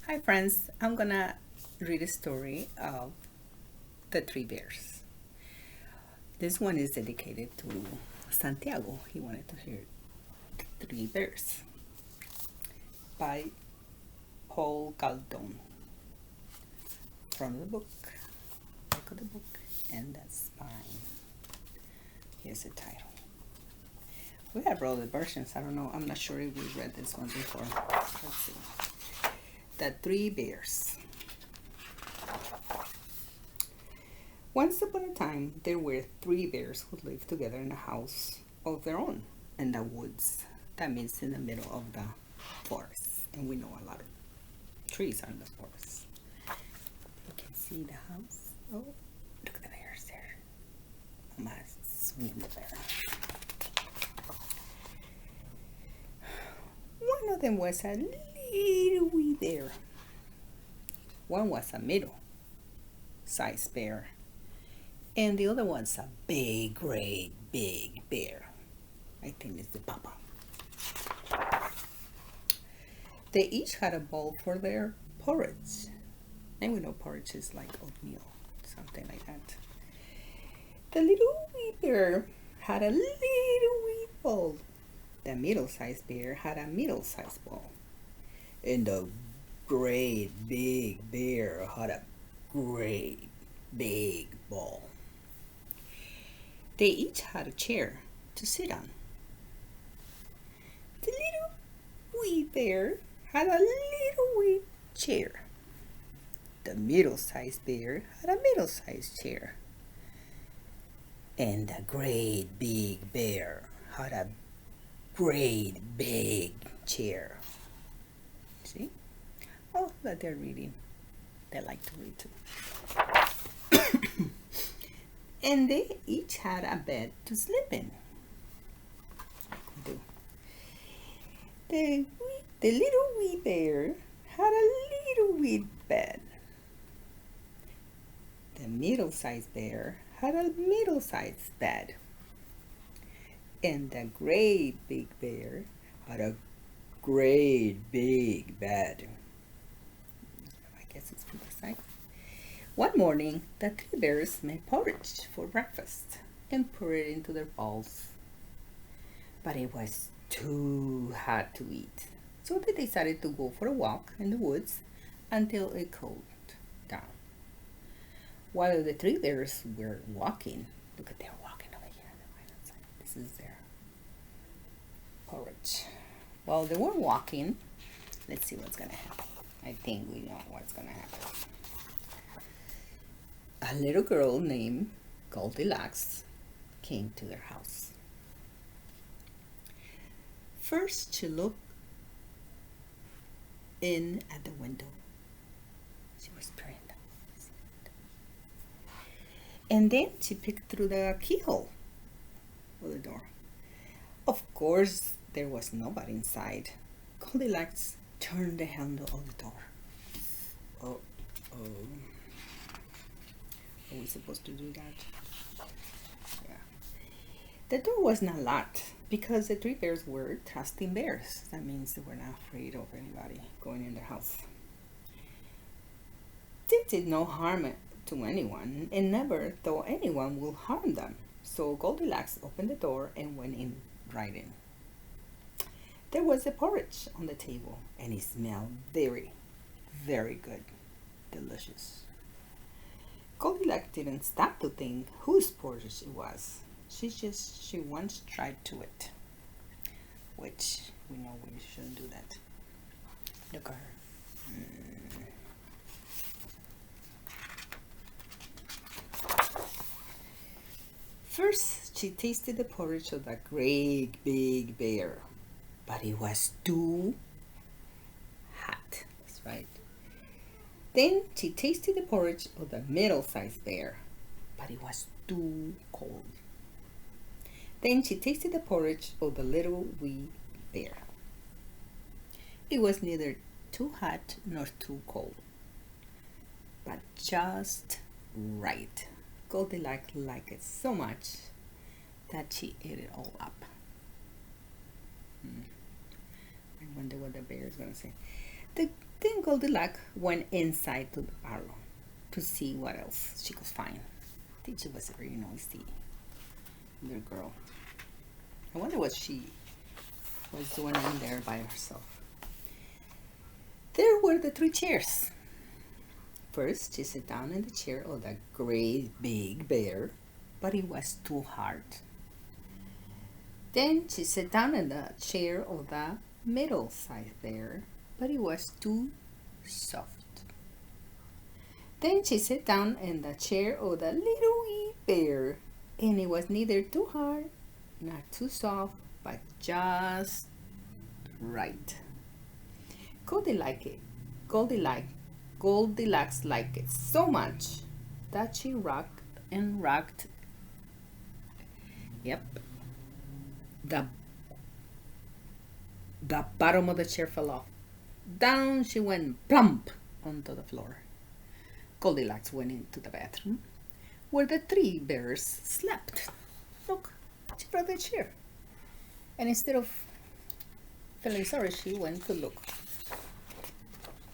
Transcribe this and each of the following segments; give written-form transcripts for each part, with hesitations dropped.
Hi friends, I'm gonna read a story of the three bears. This one is dedicated to Santiago. He wanted to hear Three Bears by Paul Galdone from the book, back of the book, and the spine. Here's the title. We have other versions. I don't know. I'm not sure if we read this one before. Let's see. The Three Bears. Once upon a time, there were three bears who lived together in a house of their own in the woods. That means in the middle of the forest. And we know a lot of trees are in the forest. You can see the house. Oh, look at the bears there. I'm going to swing the bear. One of them was a little wee bear. One was a middle-sized bear. And the other one's a big, great, big bear. I think it's the papa. They each had a bowl for their porridge. And we know porridge is like oatmeal, something like that. The little wee bear had a little wee bowl. The middle-sized bear had a middle-sized bowl. And the great big bear had a great big bowl. They each had a chair to sit on. The little wee bear had a little wee chair. The middle-sized bear had a middle-sized chair. And the great big bear had a great big chair. See? Oh, that they're reading. They like to read too. And they each had a bed to sleep in. The little wee bear had a little wee bed. The middle-sized bear had a middle-sized bed. And the great big bear had a great big bed. I guess it's for the side. One morning, the three bears made porridge for breakfast and poured it into their bowls. But it was too hot to eat, so they decided to go for a walk in the woods until it cooled down. While the three bears were walking, look at they're walking over here on the right side. This is their porridge. While they were walking, let's see what's gonna happen. I think we know what's gonna happen. A little girl named Goldilocks came to their house. First, she looked in at the window. She was praying. And then she peeked through the keyhole of the door. Of course, there was nobody inside. Goldilocks turned the handle of the door. Oh. Are we supposed to do that? Yeah. The door was not locked because the three bears were trusting bears. That means they were not afraid of anybody going in their house. They did no harm to anyone and never thought anyone would harm them. So Goldilocks opened the door and went in right in. There was a porridge on the table and it smelled very, very good. Delicious. Goldilocks didn't stop to think whose porridge it was. She once tried to it, which we know we shouldn't do that. Look at her. First, she tasted the porridge of the great big bear, but it was too hot. That's right. Then she tasted the porridge of the middle-sized bear, but it was too cold. Then she tasted the porridge of the little wee bear. It was neither too hot nor too cold, but just right. Goldilocks liked it so much that she ate it all up. I wonder what the bear is going to say. Then Goldilocks went inside to the parlor to see what else she could find. I think she was a very noisy little girl. I wonder what she was doing in there by herself. There were the three chairs. First, she sat down in the chair of the great big bear, but it was too hard. Then she sat down in the chair of the middle-sized bear, but it was too soft. Then she sat down in the chair of the little wee bear, and it was neither too hard nor too soft, but just right. Goldilocks liked it so much that she rocked and rocked. Yep. The bottom of the chair fell off. Down she went plump onto the floor. Goldilocks went into the bathroom where the three bears slept. Look, she brought the chair. And instead of feeling sorry, she went to look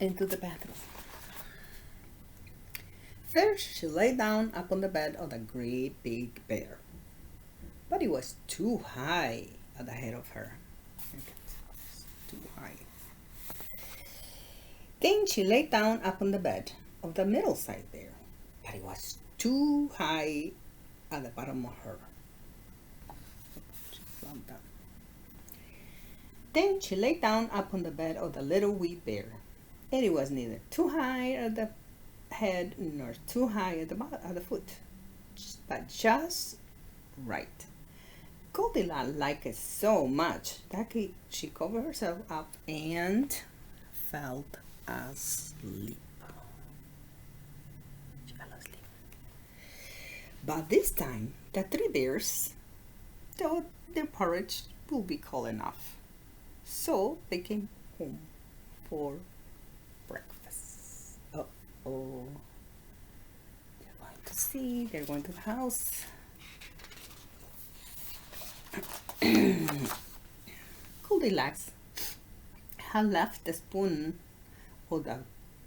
into the bathroom. First, she lay down upon the bed of the great big bear, but it was too high at the head of her. Too high. Then she lay down upon the bed of the middle-sized bear, but it was too high at the bottom of her. She slumped down. Then she lay down upon the bed of the little wee bear, and it was neither too high at the head nor too high at the foot, but just right. Goldilocks liked it so much that she covered herself up and fell asleep. She fell asleep. But this time, the three bears thought their porridge would be cold enough. So they came home for breakfast. Uh-oh. They're going to see. They're going to the house. Goldilocks had left the spoon of the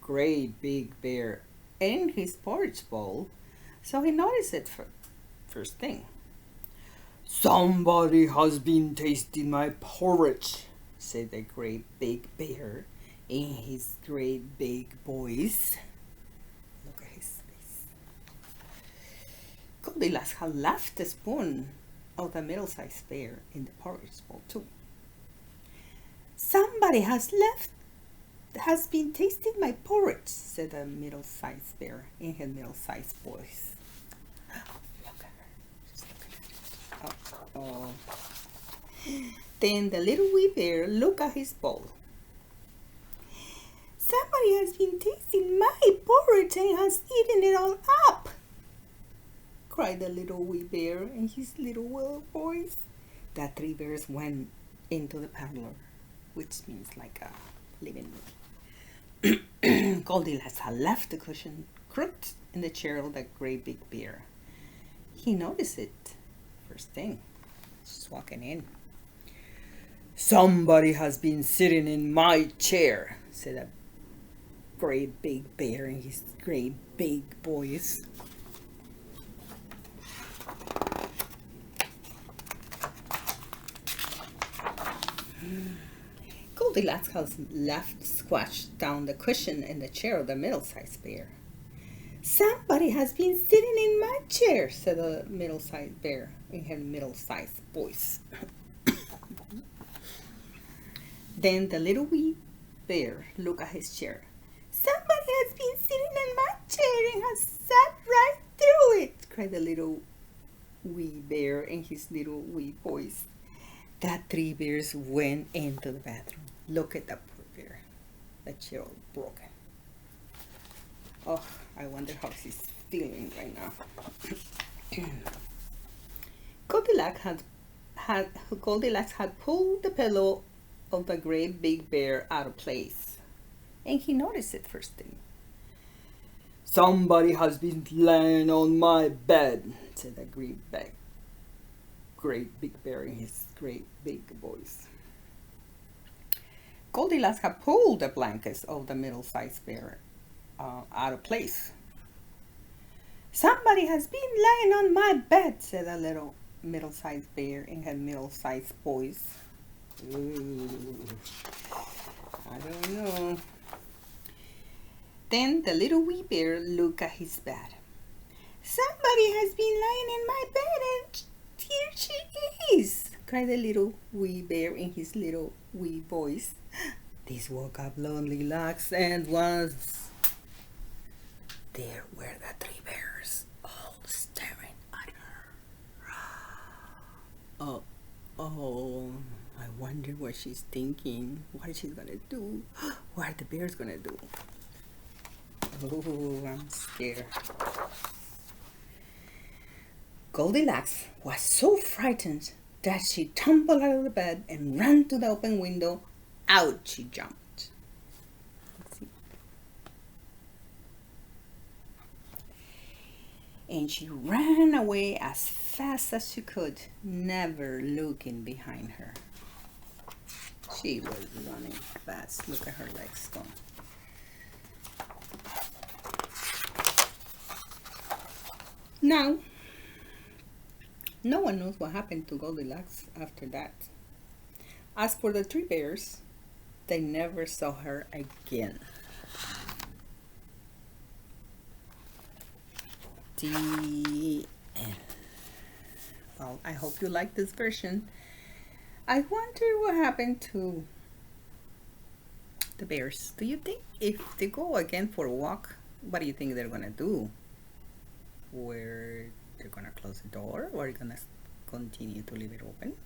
great big bear in his porridge bowl, so he noticed it first thing. "Somebody has been tasting my porridge," said the great big bear in his great big voice. Look at his face. Goldilocks had left the spoon of the middle-sized bear in the porridge bowl too. "Somebody has been tasting my porridge," said the middle-sized bear in his middle-sized voice. Look at her. Just look at her. Oh. Then the little wee bear looked at his bowl. "Somebody has been tasting my porridge and has eaten it all up," cried the little wee bear in his little well voice. The three bears went into the parlor, which means like a living room. Goldilocks had left the cushion crooked in the chair of the great big bear. He noticed it first thing, just walking in. "Somebody has been sitting in my chair," said a great big bear in his great big voice. Goldilocks has left squashed down the cushion in the chair of the middle-sized bear. "Somebody has been sitting in my chair," said the middle-sized bear in her middle-sized voice. Then the little wee bear looked at his chair. "Somebody has been sitting in my chair and has sat right through it," cried the little wee bear in his little wee voice. The three bears went into the bathroom. Look at the poor bear. The chair all broken. Oh, I wonder how she's feeling right now. Goldilocks had pulled the pillow of the great big bear out of place, and he noticed it first thing. "Somebody has been laying on my bed," said the great big bear in his great big voice. Goldilocks had pulled the blankets of the middle-sized bear out of place. "Somebody has been lying on my bed," said a little middle-sized bear in her middle-sized voice. Ooh, I don't know. Then the little wee bear looked at his bed. "Somebody has been lying in my bed, and here she is," cried the little wee bear in his little wee voice. This woke up Lonely Locks, and once there were the three bears, all staring at her. Oh, I wonder what she's thinking. What is she gonna do? What are the bears gonna do? Oh, I'm scared. Goldilocks was so frightened that she tumbled out of the bed and ran to the open window. Out she jumped. Let's see. And she ran away as fast as she could, never looking behind her. She was running fast. Look at her legs going. Now, no one knows what happened to Goldilocks after that. As for the three bears, they never saw her again. The end. Well, I hope you like this version. I wonder what happened to the bears. Do you think if they go again for a walk, what do you think they're gonna do? Where they're gonna close the door, or are you gonna continue to leave it open?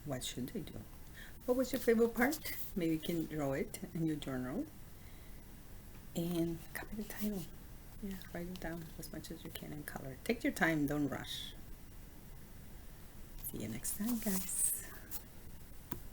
What should they do? What was your favorite part? Maybe you can draw it in your journal and copy the title. Yeah, write it down as much as you can in color. Take your time, don't rush. See you next time, guys.